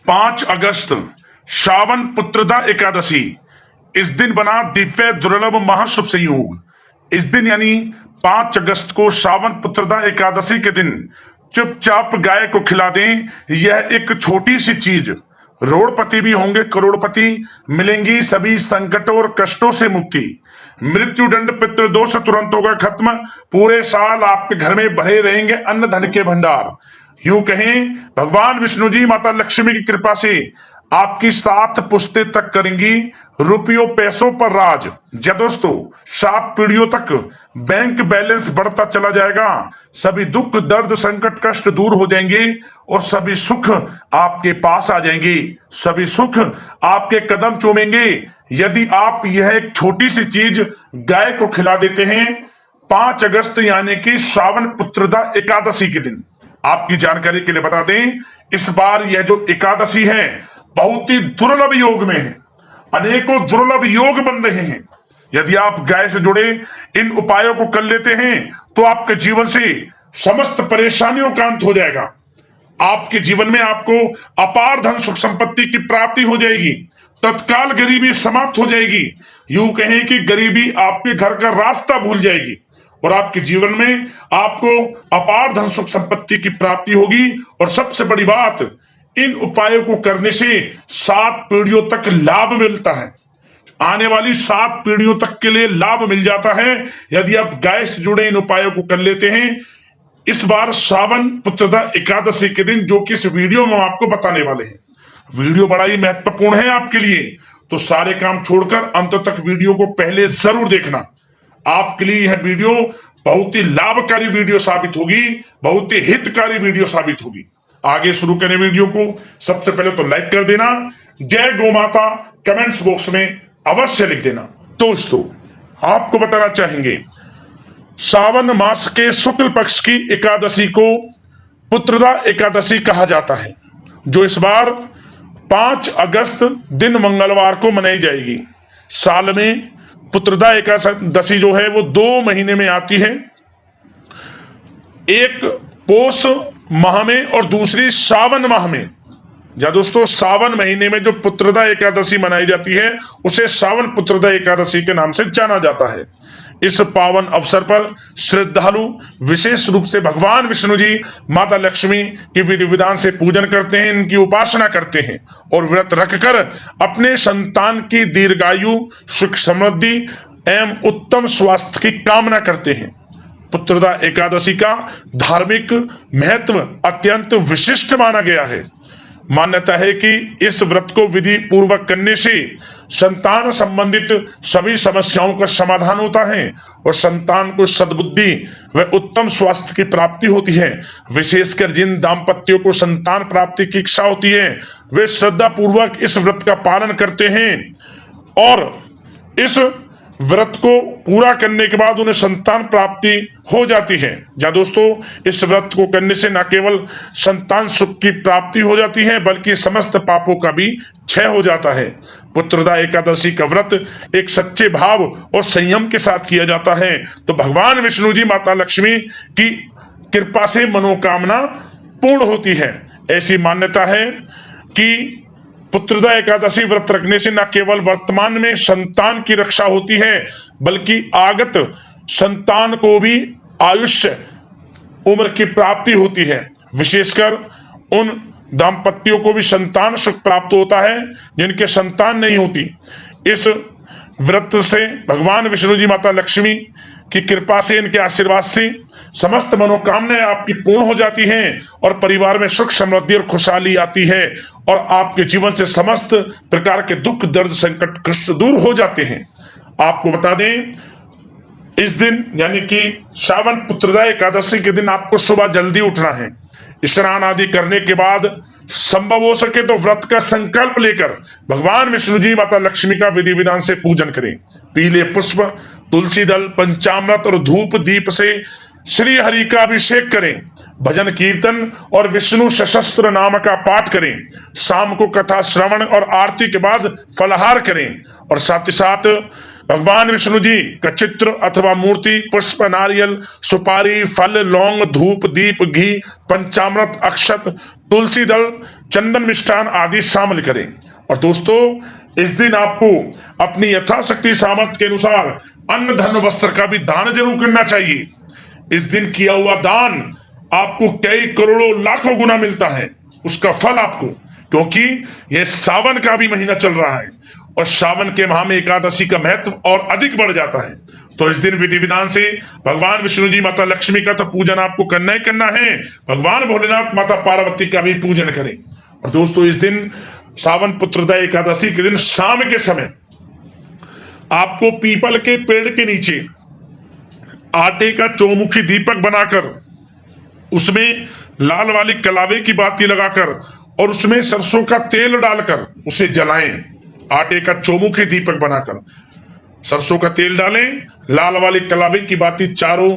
5 अगस्त श्रावण पुत्रदा एकादशी। इस दिन बना दिव्य दुर्लभ महाशुभ संयोग। इस दिन यानी 5 अगस्त को श्रावण पुत्रदा एकादशी के दिन चुपचाप गाय को खिला दें। यह एक छोटी सी चीज रोड़पति भी होंगे करोड़पति, मिलेंगी सभी संकटों और कष्टों से मुक्ति। मृत्यु दंड पितृदोष तुरंत होगा खत्म। पूरे साल आपके घर में भरे रहेंगे अन्न धन के भंडार। यूं कहें भगवान विष्णु जी माता लक्ष्मी की कृपा से आपकी 7 पुश्ते तक करेंगी रुपयों पैसों पर राज। जी दोस्तों, 7 पीढ़ियों तक बैंक बैलेंस बढ़ता चला जाएगा। सभी दुख दर्द संकट कष्ट दूर हो जाएंगे और सभी सुख आपके पास आ जाएंगे। सभी सुख आपके कदम चूमेंगे यदि आप यह एक छोटी सी चीज गाय को खिला देते हैं 5 अगस्त यानी कि श्रावण पुत्रदा एकादशी के दिन। आपकी जानकारी के लिए बता दें, इस बार यह जो एकादशी है बहुत ही दुर्लभ योग में है। अनेकों दुर्लभ योग बन रहे हैं। यदि आप गाय से जुड़े इन उपायों को कर लेते हैं तो आपके जीवन से समस्त परेशानियों का अंत हो जाएगा। आपके जीवन में आपको अपार धन सुख संपत्ति की प्राप्ति हो जाएगी। तत्काल गरीबी समाप्त हो जाएगी। यूं कहें कि गरीबी आपके घर का रास्ता भूल जाएगी और आपके जीवन में आपको अपार धन सुख संपत्ति की प्राप्ति होगी। और सबसे बड़ी बात, इन उपायों को करने से 7 पीढ़ियों तक लाभ मिलता है। आने वाली 7 पीढ़ियों तक के लिए लाभ मिल जाता है यदि आप गाय से जुड़े इन उपायों को कर लेते हैं। इस बार श्रावण पुत्रदा एकादशी के दिन, जो कि इस वीडियो में हम आपको बताने वाले हैं, वीडियो बड़ा ही महत्वपूर्ण है आपके लिए, तो सारे काम छोड़कर अंत तक वीडियो को पहले जरूर देखना। आपके लिए यह वीडियो बहुत ही लाभकारी वीडियो साबित होगी, बहुत ही हितकारी वीडियो साबित होगी। आगे शुरू करें वीडियो को। सबसे पहले तो लाइक कर देना, जय गौ माता कमेंट्स बॉक्स में अवश्य लिख देना। दोस्तों, आपको बताना चाहेंगे, सावन मास के शुक्ल पक्ष की एकादशी को पुत्रदा एकादशी कहा जाता है, जो इस बार 5 अगस्त दिन मंगलवार को मनाई जाएगी। साल में पुत्रदा एकादशी जो है वो 2 महीने में आती है, एक पोष माह में और दूसरी सावन माह में। या दोस्तों, सावन महीने में जो पुत्रदा एकादशी मनाई जाती है उसे सावन पुत्रदा एकादशी के नाम से जाना जाता है। इस पावन अवसर पर श्रद्धालु विशेष रूप से भगवान विष्णु जी माता लक्ष्मी की विधि विधान से पूजन करते हैं, इनकी उपासना करते हैं और व्रत रखकर अपने संतान की दीर्घायु सुख समृद्धि एवं उत्तम स्वास्थ्य की कामना करते हैं। पुत्रदा एकादशी का धार्मिक महत्व अत्यंत विशिष्ट माना गया है। मान्यता है कि इस व्रत को विधि पूर्वक करने से संतान संबंधित सभी समस्याओं का समाधान होता है और संतान को सद्बुद्धि व उत्तम स्वास्थ्य की प्राप्ति होती है। विशेषकर जिन दाम्पत्यों को संतान प्राप्ति की इच्छा होती है वे श्रद्धा पूर्वक इस व्रत का पालन करते हैं और इस व्रत को पूरा करने के बाद उन्हें संतान प्राप्ति हो जाती है। या दोस्तों, इस व्रत को करने से न केवल संतान सुख की प्राप्ति हो जाती है बल्कि समस्त पापों का भी क्षय हो जाता है। पुत्रदा एकादशी का व्रत एक सच्चे भाव और संयम के साथ किया जाता है तो भगवान विष्णु जी माता लक्ष्मी की कृपा से मनोकामना पूर्ण होती है। ऐसी मान्यता है कि पुत्रदा एकादशी व्रत रखने से न केवल वर्तमान में संतान की रक्षा होती है बल्कि आगत संतान को भी आयुष्य उम्र की प्राप्ति होती है। विशेषकर उन दाम्पत्यों को भी संतान सुख प्राप्त होता है जिनके संतान नहीं होती। इस व्रत से भगवान विष्णु जी माता लक्ष्मी की कृपा से, इनके आशीर्वाद से समस्त मनोकामनाएं आपकी पूर्ण हो जाती हैं और परिवार में सुख समृद्धि और खुशहाली आती है और आपके जीवन से समस्त प्रकार के दुख दर्द संकट कष्ट दूर हो जाते हैं। आपको बता दें, इस दिन यानी कि श्रावण पुत्रदा एकादशी के दिन आपको सुबह जल्दी उठना है। स्नान आदि करने के बाद संभव हो सके तो व्रत का संकल्प लेकर भगवान विष्णु जी माता लक्ष्मी का विधि विधान से पूजन करें। पीले पुष्प, तुलसी दल, पंचामृत और धूप दीप से श्री हरि का अभिषेक करें। भजन कीर्तन और विष्णु सशस्त्र नाम का पाठ करें। शाम को कथा श्रवण और आरती के बाद फलाहार करें और साथ ही साथ भगवान विष्णु जी का चित्र अथवा मूर्ति, पुष्प, नारियल, सुपारी, फल, लौंग, धूप, दीप, घी, पंचामृत, अक्षत, तुलसी दल, चंदन, मिष्ठान आदि शामिल करें। और दोस्तों, इस दिन आपको अपनी यथाशक्ति सामर्थ्य के अनुसार अन्न, धन, वस्त्र का भी दान जरूर करना चाहिए। इस दिन किया हुआ दान आपको कई करोड़ों लाखों गुना मिलता है, उसका फल आपको, क्योंकि यह सावन का भी महीना चल रहा है और सावन के माह में एकादशी का महत्व और अधिक बढ़ जाता है। तो इस दिन विधि विधान से भगवान विष्णु जी, माता लक्ष्मी का तो पूजन आपको करना ही करना है, भगवान भोलेनाथ, माता पार्वती का भी पूजन करें। और दोस्तों, इस दिन सावन पुत्रदा एकादशी के दिन शाम के समय आपको पीपल के पेड़ के नीचे आटे का चौमुखी दीपक बनाकर उसमें लाल वाली कलावे की बाती लगाकर और उसमें सरसों का तेल डालकर उसे जलाएं। आटे का चौमुखी दीपक बनाकर सरसों का तेल डालें, लाल वाली कलावे की बाती चारों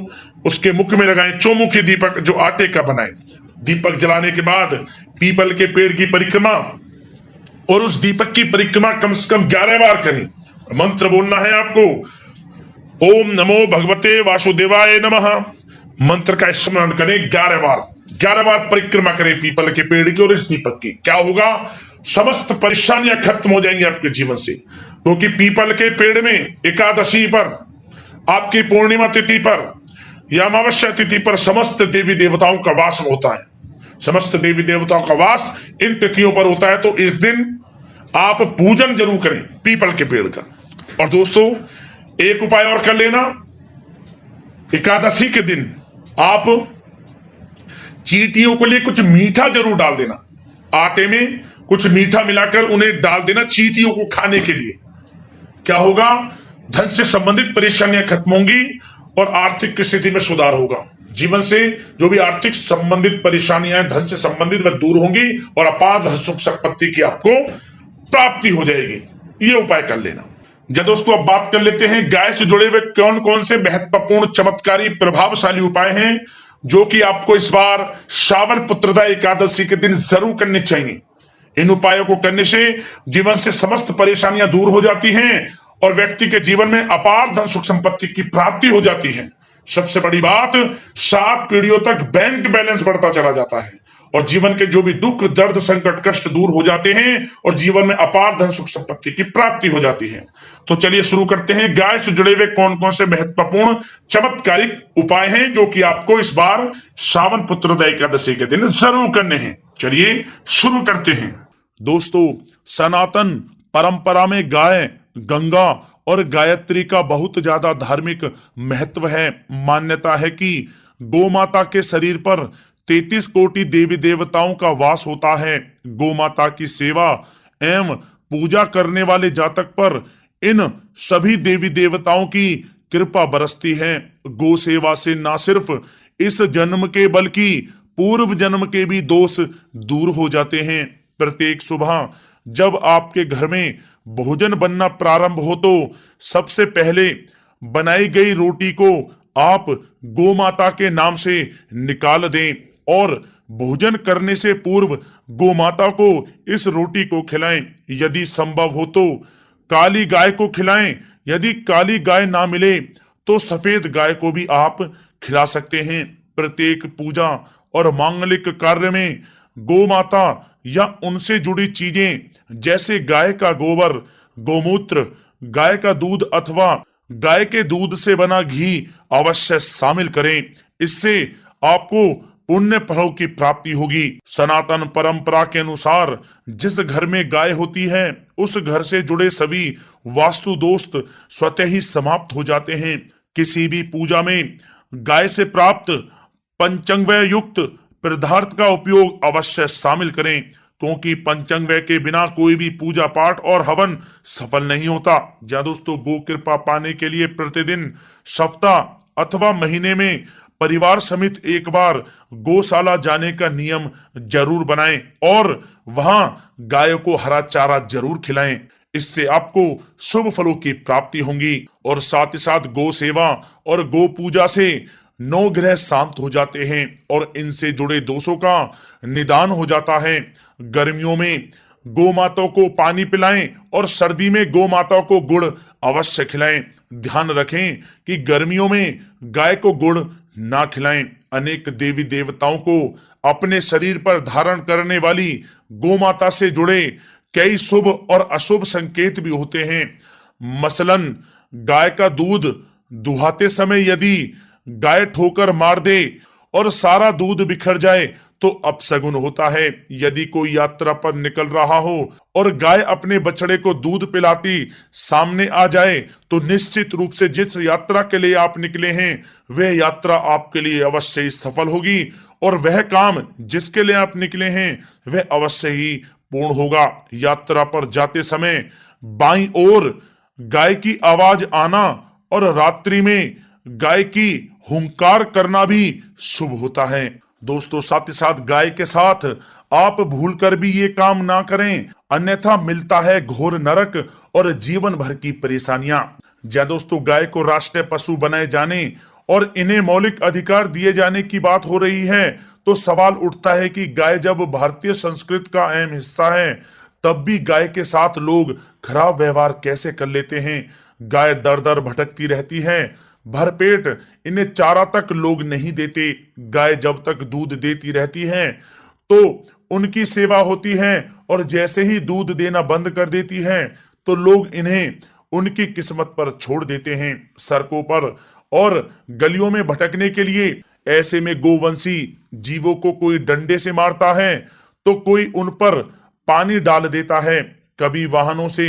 उसके मुख में लगाएं, चौमुखी दीपक जो आटे का बनाएं। दीपक जलाने के बाद पीपल के पेड़ की परिक्रमा और उस दीपक की परिक्रमा कम से कम 11 बार करें। मंत्र बोलना है आपको, ओम नमो भगवते वासुदेवाय नमः। मंत्र का स्मरण करें 11 बार परिक्रमा करें पीपल के पेड़ की और इस दीपक की। क्या होगा? समस्त परेशानियां खत्म हो जाएंगी आपके जीवन से, क्योंकि पीपल के पेड़ में एकादशी पर, आपकी पूर्णिमा तिथि पर या अमावस्या तिथि पर समस्त देवी देवताओं का वास होता है। समस्त देवी देवताओं का वास इन तिथियों पर होता है। तो इस दिन आप पूजन जरूर करें पीपल के पेड़ का। और दोस्तों, एक उपाय और कर लेना, एकादशी के दिन आप चींटियों के लिए कुछ मीठा जरूर डाल देना। आटे में कुछ मीठा मिलाकर उन्हें डाल देना चींटियों को खाने के लिए। क्या होगा? धन से संबंधित परेशानियां खत्म होंगी और आर्थिक स्थिति में सुधार होगा। जीवन से जो भी आर्थिक संबंधित परेशानियां, धन से संबंधित, वह दूर होंगी और अपार सुख संपत्ति की आपको प्राप्ति हो जाएगी। ये उपाय कर लेना। जब दोस्तों अब बात कर लेते हैं गाय से जुड़े हुए कौन कौन से महत्वपूर्ण, चमत्कारी, प्रभावशाली उपाय हैं जो कि आपको इस बार श्रावण पुत्रदा एकादशी के दिन जरूर करने चाहिए। इन उपायों को करने से जीवन से समस्त परेशानियां दूर हो जाती हैं और व्यक्ति के जीवन में अपार धन सुख संपत्ति की प्राप्ति हो जाती है। सबसे बड़ी बात, 7 पीढ़ियों तक बैंक बैलेंस बढ़ता चला जाता है और जीवन के जो भी दुख, दर्द, संकट, कष्ट दूर हो जाते हैं और जीवन में अपार धन सुख संपत्ति की प्राप्ति हो जाती है। तो चलिए शुरू करते हैं। गाय से जुड़े हुए कौन कौन से महत्वपूर्ण चमत्कारिक उपाय हैं जो कि आपको इस बार श्रावण पुत्रदा एकादशी के दिन जरूर करने हैं। चलिए शुरू करते हैं। दोस्तों, सनातन परंपरा में गाय, गंगा और गायत्री का बहुत ज्यादा धार्मिक महत्व है। मान्यता है कि गौ माता के शरीर पर 33 कोटि देवी देवताओं का वास होता है। गौ माता की सेवा एवं पूजा करने वाले जातक पर इन सभी देवी देवताओं की कृपा बरसती है। गौ सेवा से न सिर्फ इस जन्म के बल्कि पूर्व जन्म के भी दोष दूर हो जाते हैं। प्रत्येक सुबह जब आपके घर में भोजन बनना प्रारंभ हो तो सबसे पहले बनाई गई रोटी को आप गौ माता के नाम से निकाल दें और भोजन करने से पूर्व गौ माता को इस रोटी को खिलाएं। यदि संभव हो तो काली गाय को खिलाएं। यदि काली गाय ना मिले तो सफेद गाय को भी आप खिला सकते हैं। प्रत्येक पूजा और मांगलिक कार्य में गौ माता या उनसे जुड़ी चीजें जैसे गाय का गोबर, गोमूत्र, गाय का दूध अथवा गाय के दूध से बना घी अवश्य शामिल करें। इससे आपको पुण्य फलों की प्राप्ति होगी। सनातन परंपरा के अनुसार जिस घर में गाय होती है उस घर से जुड़े सभी वास्तु दोष स्वतः ही समाप्त हो जाते हैं। किसी भी पूजा में गाय से प्राप्त पंचांगव्य युक्त पदार्थ का उपयोग अवश्य शामिल करें, क्योंकि पंचांगव्य के बिना कोई भी पूजा पाठ और हवन सफल नहीं होता। या दोस्तों, गो कृपा पाने के लिए प्रतिदिन, सप्ताह अथवा महीने में परिवार समेत एक बार गौशाला जाने का नियम जरूर बनाएं और वहां गायों को हरा चारा जरूर खिलाएं। इससे आपको शुभ फलों की प्राप्ति होगी और साथ ही साथ गौ सेवा और गौ पूजा से 9 ग्रह शांत हो जाते हैं और इनसे जुड़े दोषों का निदान हो जाता है। गर्मियों में गौ माताओं को पानी पिलाएं और सर्दी में गौ माताओं को गुड़ अवश्य खिलाएं। ध्यान रखें कि गर्मियों में गाय को गुड़ ना खिलाएं। अनेक देवी देवताओं को अपने शरीर पर धारण करने वाली गौ माता से जुड़े कई शुभ और अशुभ संकेत भी होते हैं। मसलन गाय का दूध दुहाते समय यदि गाय ठोकर मार दे और सारा दूध बिखर जाए तो अपशगुन होता है। यदि कोई यात्रा पर निकल रहा हो और गाय अपने बछड़े को दूध पिलाती सामने आ जाए तो निश्चित रूप से जिस यात्रा के लिए आप निकले हैं वह यात्रा आपके लिए अवश्य ही सफल होगी और वह काम जिसके लिए आप निकले हैं वह अवश्य ही पूर्ण होगा। यात्रा पर जाते समय बाईं ओर गाय की आवाज आना और रात्रि में गाय की हुंकार करना भी शुभ होता है। दोस्तों साथ ही साथ गाय के साथ आप भूलकर भी ये काम ना करें, अन्यथा मिलता है घोर नरक और जीवन भर की परेशानियां। जय दोस्तों, गाय को राष्ट्रीय पशु बनाए जाने और इन्हें मौलिक अधिकार दिए जाने की बात हो रही है तो सवाल उठता है कि गाय जब भारतीय संस्कृति का अहम हिस्सा है तब भी गाय के साथ लोग खराब व्यवहार कैसे कर लेते हैं। गाय दर दर भटकती रहती है, भरपेट इन्हें चारा तक लोग नहीं देते। गाय जब तक दूध देती रहती है तो उनकी सेवा होती है और जैसे ही दूध देना बंद कर देती है तो लोग इन्हें उनकी किस्मत पर छोड़ देते हैं, सड़कों पर और गलियों में भटकने के लिए। ऐसे में गोवंशी जीवों को कोई डंडे से मारता है तो कोई उन पर पानी डाल देता है। कभी वाहनों से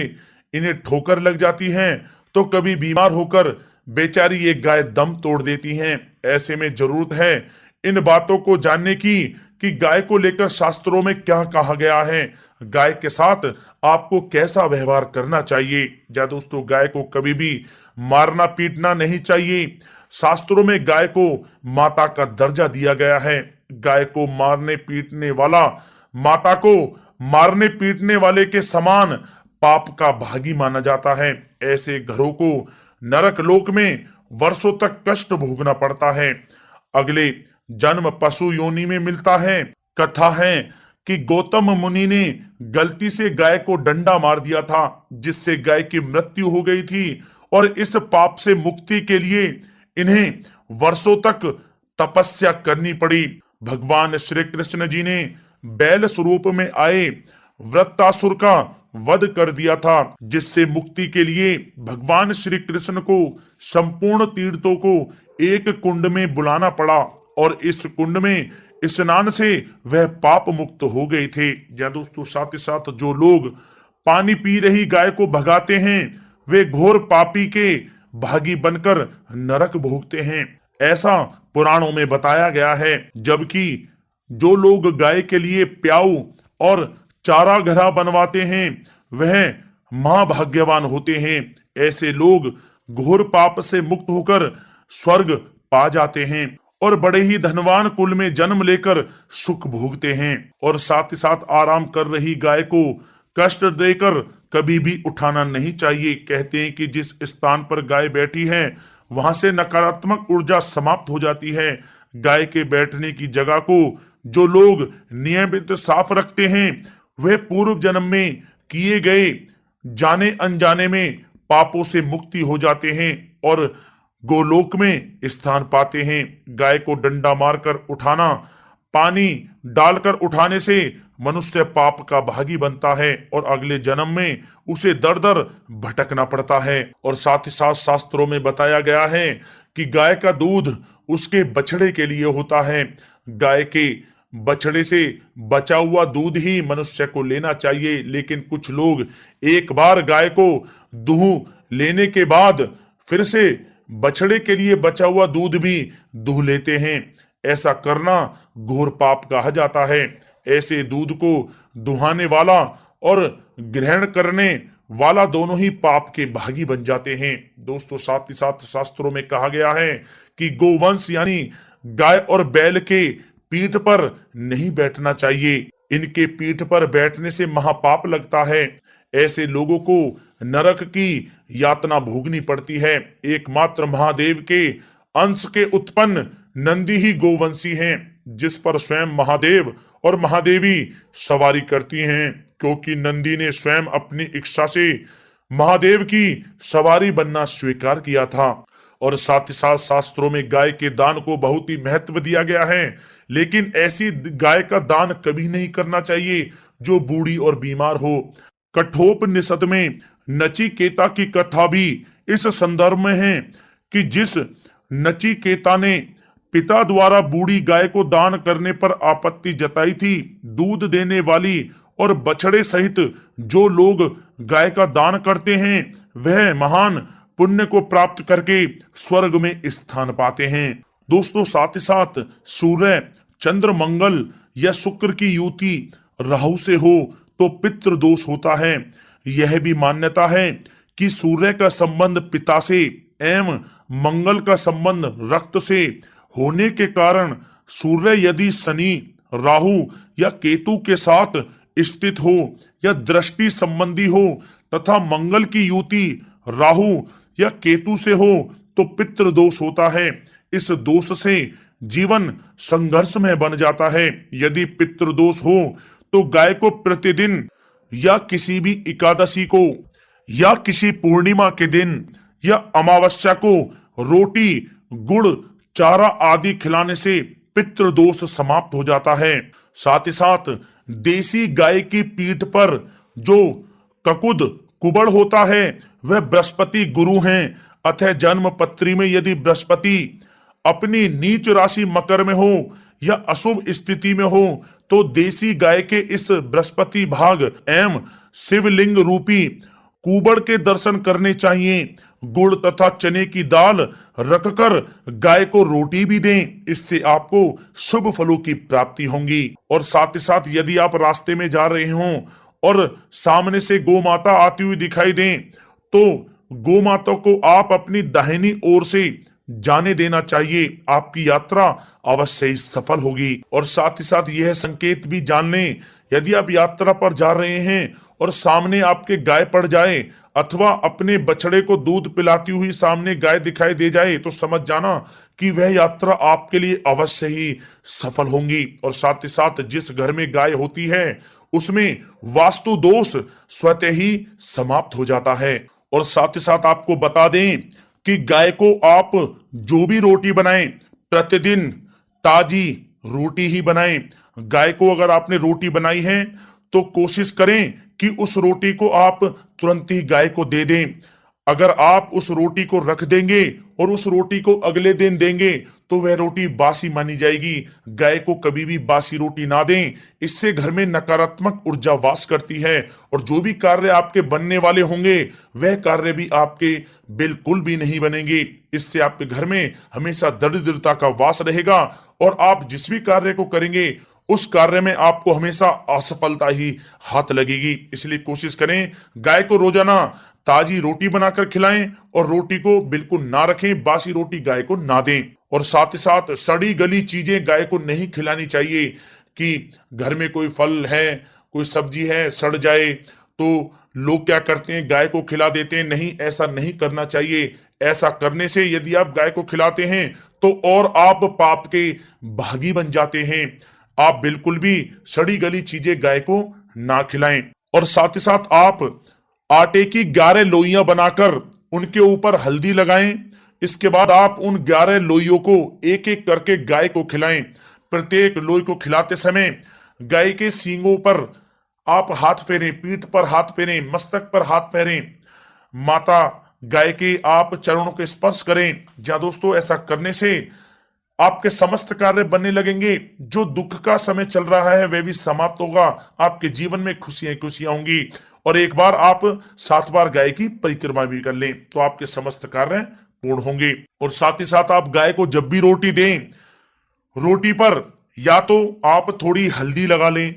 इन्हें ठोकर लग जाती है तो कभी बीमार होकर बेचारी एक गाय दम तोड़ देती हैं। ऐसे में जरूरत है इन बातों को जानने की कि गाय को लेकर शास्त्रों में क्या कहा गया है, गाय के साथ आपको कैसा व्यवहार करना चाहिए। या दोस्तों, गाय को कभी भी मारना पीटना नहीं चाहिए। शास्त्रों में गाय को माता का दर्जा दिया गया है। गाय को मारने पीटने वाला माता को मारने पीटने वाले के समान पाप का भागी माना जाता है। ऐसे घरों को नरक लोक में वर्षों तक कष्ट भोगना पड़ता है। अगले जन्म पशु योनि में मिलता है। कथा है कि गौतम मुनि ने गलती से गाय को डंडा मार दिया था जिससे गाय की मृत्यु हो गई थी और इस पाप से मुक्ति के लिए इन्हें वर्षों तक तपस्या करनी पड़ी। भगवान श्री कृष्ण जी ने बैल स्वरूप में आए वृत्तासुर का वध कर दिया था जिससे मुक्ति के लिए भगवान श्री कृष्ण को संपूर्ण तीर्थों को एक कुंड में बुलाना पड़ा और इस कुंड में स्नान से वह पाप मुक्त हो गए थे। या दोस्तों, साथ ही साथ जो लोग पानी पी रही गाय को भगाते हैं वे घोर पापी के भागी बनकर नरक भोगते हैं, ऐसा पुराणों में बताया गया है। जबकि जो लोग गाय के लिए प्याऊ और चारा घरा बनवाते हैं वह महाभाग्यवान होते हैं। ऐसे लोग घोर पाप से मुक्त होकर स्वर्ग पा जाते हैं और बड़े ही धनवान कुल में जन्म लेकर सुख भोगते हैं। और साथ ही साथ आराम कर रही गाय को कष्ट देकर कभी भी उठाना नहीं चाहिए। कहते हैं कि जिस स्थान पर गाय बैठी है वहां से नकारात्मक ऊर्जा समाप्त हो जाती है। गाय के बैठने की जगह को जो लोग नियमित साफ रखते हैं वे पूर्व जन्म में किए गए जाने अनजाने में पापों से मुक्ति हो जाते हैं और गोलोक में स्थान पाते हैं। गाय को डंडा मारकर उठाना, पानी डालकर उठाने से मनुष्य पाप का भागी बनता है और अगले जन्म में उसे दर दर भटकना पड़ता है। और साथ ही साथ शास्त्रों में बताया गया है कि गाय का दूध उसके बछड़े के लिए होता है। गाय के बछड़े से बचा हुआ दूध ही मनुष्य को लेना चाहिए, लेकिन कुछ लोग एक बार गाय को दूह लेने के बाद फिर से बछड़े के लिए बचा हुआ दूध भी दूह लेते हैं। ऐसा करना घोर पाप कहा जाता है। ऐसे दूध को दुहाने वाला और ग्रहण करने वाला दोनों ही पाप के भागी बन जाते हैं। दोस्तों, साथ ही साथ शास्त्रों में कहा गया है कि गोवंश यानी गाय और बैल के पीठ पर नहीं बैठना चाहिए। इनके पीठ पर बैठने से महापाप लगता है। ऐसे लोगों को नरक की यातना भोगनी पड़ती है। एकमात्र महादेव के अंश के उत्पन्न नंदी ही गोवंशी हैं, जिस पर स्वयं महादेव और महादेवी सवारी करती हैं। क्योंकि नंदी ने स्वयं अपनी इच्छा से महादेव की सवारी बनना स्वीकार किया था। और साथ ही साथ शास्त्रों में गाय के दान को बहुत ही महत्व दिया गया है, लेकिन ऐसी गाय का दान कभी नहीं करना चाहिए जो बूढ़ी और बीमार हो। कठोपनिषद में नचिकेता की कथा भी इस संदर्भ में है कि जिस नचिकेता ने पिता द्वारा बूढ़ी गाय को दान करने पर आपत्ति जताई थी, दूध देने वाली और बछड़े सहित जो लोग गाय का दान करते हैं वह महान पुण्य को प्राप्त करके स्वर्ग में स्थान पाते हैं। दोस्तों, साथ ही साथ सूर्य, चंद्र, मंगल या शुक्र की युति राहु से हो तो पितृ दोष होता है। यह भी मान्यता है कि सूर्य का संबंध पिता से एवं मंगल का संबंध रक्त से होने के कारण सूर्य यदि शनि, राहु या केतु के साथ स्थित हो या दृष्टि संबंधी हो तथा मंगल की युति राहु या केतु से हो तो पितृ दोष होता है। इस दोष से जीवन संघर्षमय बन जाता है। यदि पितृ दोष हो तो गाय को प्रतिदिन या किसी भी एकादशी को या किसी पूर्णिमा के दिन या अमावस्या को रोटी, गुड़, चारा आदि खिलाने से पितृदोष समाप्त हो जाता है। साथ ही साथ देसी गाय की पीठ पर जो ककुद कुबड़ होता है वह बृहस्पति गुरु हैं। अतः जन्म पत्री में यदि बृहस्पति अपनी नीच राशि मकर में हो या अशुभ स्थिति में हो तो देसी गाय के इस बृहस्पति भाग एवं शिवलिंग रूपी कुबड़ के दर्शन करने चाहिए। गुड़ तथा चने की दाल रखकर गाय को रोटी भी दें, इससे आपको शुभ फलों की प्राप्ति होगी। और साथ ही साथ यदि आप रास्ते में जा रहे हों और सामने से गौ माता आती हुई दिखाई दें तो गौ माता को आप अपनी दाहिनी ओर से जाने देना चाहिए। आपकी यात्रा अवश्य ही सफल होगी। और साथ ही साथ यह संकेत भी जान लें, यदि आप यात्रा पर जा रहे हैं और सामने आपके गाय पड़ जाए अथवा अपने बछड़े को दूध पिलाती हुई सामने गाय दिखाई दे जाए तो समझ जाना कि वह यात्रा आपके लिए अवश्य ही सफल होगी। और साथ ही साथ जिस घर में गाय होती है उसमें वास्तु दोष स्वतः ही समाप्त हो जाता है। और साथ ही साथ आपको बता दें कि गाय को आप जो भी रोटी बनाएं प्रतिदिन ताजी रोटी ही बनाएं। गाय को अगर आपने रोटी बनाई है तो कोशिश करें कि उस रोटी को आप तुरंत ही गाय को दे दें। अगर आप उस रोटी को रख देंगे और उस रोटी को अगले दिन देंगे तो वह रोटी बासी मानी जाएगी। गाय को कभी भी बासी रोटी ना दें, इससे घर में नकारात्मक ऊर्जा वास करती है और जो भी कार्य आपके बनने वाले होंगे वह कार्य भी आपके बिल्कुल भी नहीं बनेंगे। इससे आपके घर में हमेशा दरिद्रता का वास रहेगा और आप जिस भी कार्य को करेंगे उस कार्य में आपको हमेशा असफलता ही हाथ लगेगी। इसलिए कोशिश करें गाय को रोजाना ताजी रोटी बनाकर खिलाएं और रोटी को बिल्कुल ना रखें, बासी रोटी गाय को ना दें। और साथ ही साथ सड़ी गली चीजें गाय को नहीं खिलानी चाहिए कि घर में कोई फल है, कोई सब्जी है, सड़ जाए तो लोग क्या करते हैं गाय को खिला देते हैं। नहीं, ऐसा नहीं करना चाहिए। ऐसा करने से यदि आप गाय को खिलाते हैं तो और आप पाप के भागी बन जाते हैं। आप बिल्कुल भी सड़ी गली चीजें गाय को ना खिलाएं। और साथ ही साथ आप आटे की 11 लोइयां बनाकर उनके ऊपर हल्दी लगाएं। इसके बाद आप उन 11 लोइयों को एक एक करके गाय को खिलाएं। प्रत्येक लोई को खिलाते समय गाय के सींगों पर आप हाथ फेरें, पीठ पर हाथ फेरें, मस्तक पर हाथ फेरें, माता गाय के आप चरणों के स्पर्श करें। जहां दोस्तों ऐसा करने से आपके समस्त कार्य बनने लगेंगे। जो दुख का समय चल रहा है वह भी समाप्त होगा। आपके जीवन में खुशियां खुशियां होंगी। और एक बार आप 7 बार गाय की परिक्रमा भी कर लें तो आपके समस्त कार्य पूर्ण होंगे। और साथ ही साथ आप गाय को जब भी रोटी दें, रोटी पर या तो आप थोड़ी हल्दी लगा लें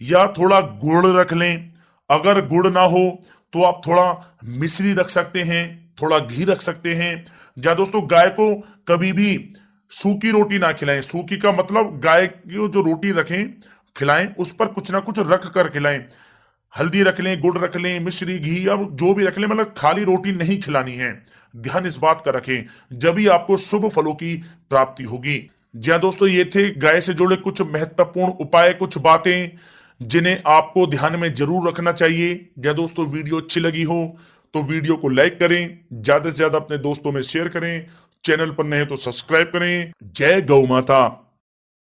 या थोड़ा गुड़ रख लें। अगर गुड़ ना हो तो आप थोड़ा मिश्री रख सकते हैं, थोड़ा घी रख सकते हैं। या दोस्तों गाय को कभी भी सूखी रोटी ना खिलाएं। सूखी का मतलब गाय की जो रोटी रखें खिलाएं उस पर कुछ ना कुछ रख कर खिलाएं। हल्दी रख लें, गुड़ रख लें, मिश्री, घी या जो भी रख लें, मतलब खाली रोटी नहीं खिलानी है। ध्यान इस बात का रखें, जब ही आपको शुभ फलों की प्राप्ति होगी। जी हाँ दोस्तों, ये थे गाय से जुड़े कुछ महत्वपूर्ण उपाय, कुछ बातें जिन्हें आपको ध्यान में जरूर रखना चाहिए। या दोस्तों वीडियो अच्छी लगी हो तो वीडियो को लाइक करें, ज्यादा से ज्यादा अपने दोस्तों में शेयर करें, चैनल पर नए तो सब्सक्राइब करें। जय गौ माता।